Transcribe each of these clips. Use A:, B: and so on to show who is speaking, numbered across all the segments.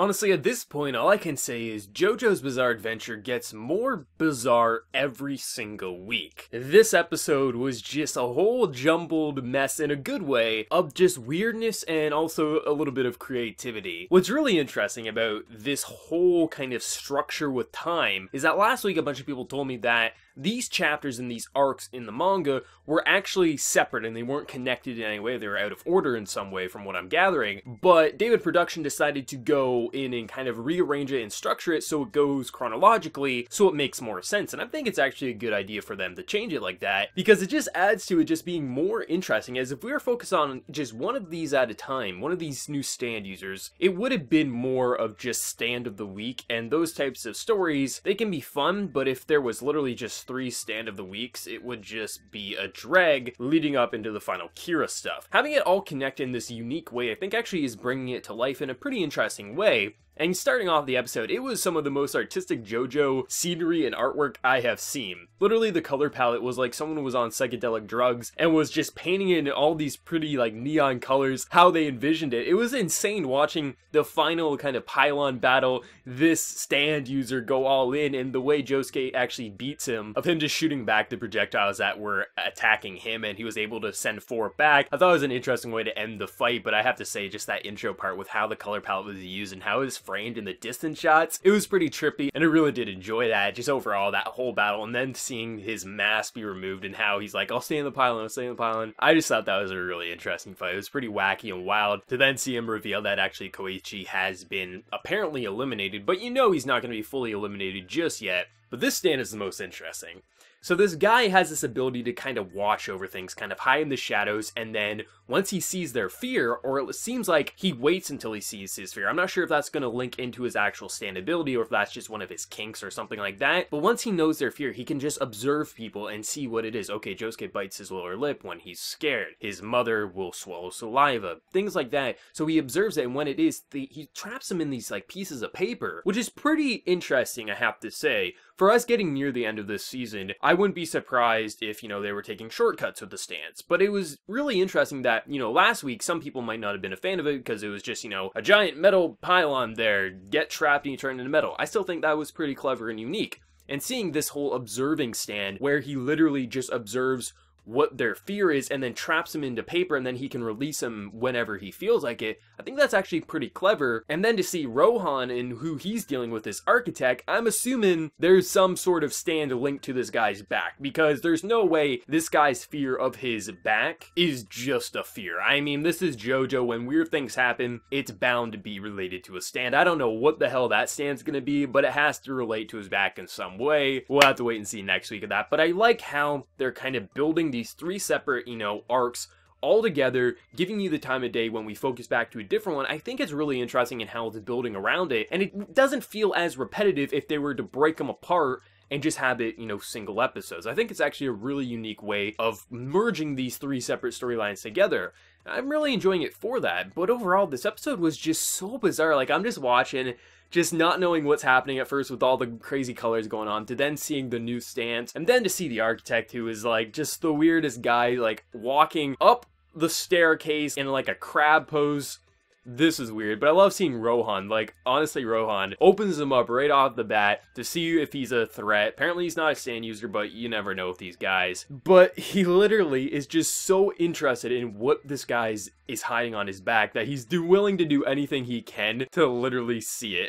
A: Honestly, at this point, all I can say is JoJo's Bizarre Adventure gets more bizarre every single week. This episode was just a whole jumbled mess in a good way of just weirdness and also a little bit of creativity. What's really interesting about this whole kind of structure with time is that last week a bunch of people told me that these chapters and these arcs in the manga were actually separate and they weren't connected in any way. They were out of order in some way from what I'm gathering. But David Production decided to go in and kind of rearrange it and structure it so it goes chronologically so it makes more sense. And I think it's actually a good idea for them to change it like that because it just adds to it just being more interesting, as if we were focused on just one of these at a time, one of these new stand users, it would have been more of just stand of the week. And those types of stories, they can be fun, but if there was literally just 3 stand of the weeks, it would just be a drag leading up into the final Kira stuff. Having it all connect in this unique way, I think actually is bringing it to life in a pretty interesting way. And starting off the episode, it was some of the most artistic JoJo scenery and artwork I have seen. Literally, the color palette was like someone was on psychedelic drugs and was just painting in all these pretty like neon colors, how they envisioned it. It was insane watching the final kind of pylon battle, this stand user go all in, and the way Josuke actually beats him, of him just shooting back the projectiles that were attacking him, and he was able to send 4 back. I thought it was an interesting way to end the fight, but I have to say, just that intro part with how the color palette was used and how it was framed in the distance shots, it was pretty trippy, and I really did enjoy that, just overall, that whole battle, and then seeing his mask be removed and how he's like, I'll stay in the pylon, I'll stay in the pylon. I just thought that was a really interesting fight. It was pretty wacky and wild to then see him reveal that actually Koichi has been apparently eliminated, but you know he's not going to be fully eliminated just yet. But this stand is the most interesting. So this guy has this ability to kind of watch over things, kind of hide in the shadows, and then once he sees their fear, or it seems like he waits until he sees his fear. I'm not sure if that's going to link into his actual stand ability or if that's just one of his kinks or something like that. But once he knows their fear, he can just observe people and see what it is. Okay, Josuke bites his lower lip when he's scared. His mother will swallow saliva, things like that. So he observes it, and when it is, he traps them in these like pieces of paper, which is pretty interesting, I have to say. For us getting near the end of this season, I wouldn't be surprised if, they were taking shortcuts with the stands. But it was really interesting that, last week, some people might not have been a fan of it because it was just, a giant metal pylon there, get trapped and you turn into metal. I still think that was pretty clever and unique. And seeing this whole observing stand where he literally just observes what their fear is and then traps them into paper and then he can release them whenever he feels like it, I think that's actually pretty clever. And then to see Rohan and who he's dealing with, this architect, I'm assuming there's some sort of stand linked to this guy's back, because there's no way this guy's fear of his back is just a fear. I mean, this is JoJo. When weird things happen, it's bound to be related to a stand. I don't know what the hell that stand's gonna be, but it has to relate to his back in some way. We'll have to wait and see next week of that. But I like how they're kind of building these 3 separate, arcs all together, giving you the time of day when we focus back to a different one. I think it's really interesting in how it's building around it, and it doesn't feel as repetitive if they were to break them apart and just have it, single episodes. I think it's actually a really unique way of merging these 3 separate storylines together. I'm really enjoying it for that, but overall, this episode was just so bizarre. Like, I'm just watching, just not knowing what's happening at first with all the crazy colors going on, to then seeing the new stance, and then to see the architect, who is like just the weirdest guy, like walking up the staircase in like a crab pose. This is weird, but I love seeing Rohan. Like, honestly, Rohan opens him up right off the bat to see if he's a threat. Apparently he's not a stand user, but you never know with these guys. But he literally is just so interested in what this guy is hiding on his back that he's willing to do anything he can to literally see it.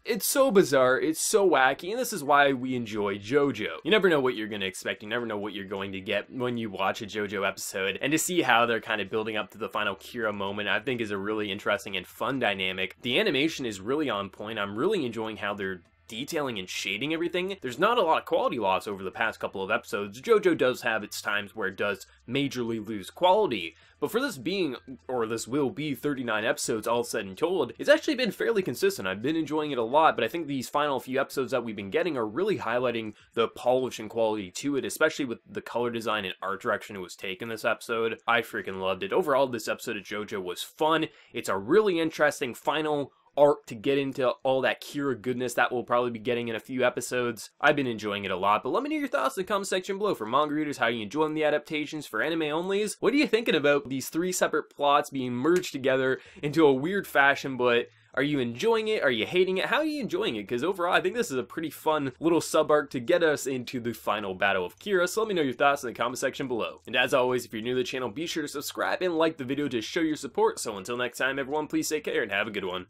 A: It's so bizarre, it's so wacky, and this is why we enjoy JoJo. You never know what you're going to expect, you never know what you're going to get when you watch a JoJo episode, and to see how they're kind of building up to the final Kira moment, I think is a really interesting and fun dynamic. The animation is really on point. I'm really enjoying how they're detailing and shading everything. There's not a lot of quality loss over the past couple of episodes. JoJo does have its times where it does majorly lose quality, but for this being, or this will be, 39 episodes all said and told, it's actually been fairly consistent. I've been enjoying it a lot, but I think these final few episodes that we've been getting are really highlighting the polish and quality to it, especially with the color design and art direction it was taken this episode. I freaking loved it. Overall, this episode of JoJo was fun. It's a really interesting final arc to get into all that Kira goodness that we'll probably be getting in a few episodes. I've been enjoying it a lot, but let me know your thoughts in the comment section below. For manga readers, how you enjoying the adaptations? For anime onlys, what are you thinking about these 3 separate plots being merged together into a weird fashion, but Are you enjoying it? Are you hating it? How are you enjoying it? Because overall, I think this is a pretty fun little sub-arc to get us into the final battle of Kira, so let me know your thoughts in the comment section below. And as always, if you're new to the channel, be sure to subscribe and like the video to show your support. So until next time, everyone, please take care and have a good one.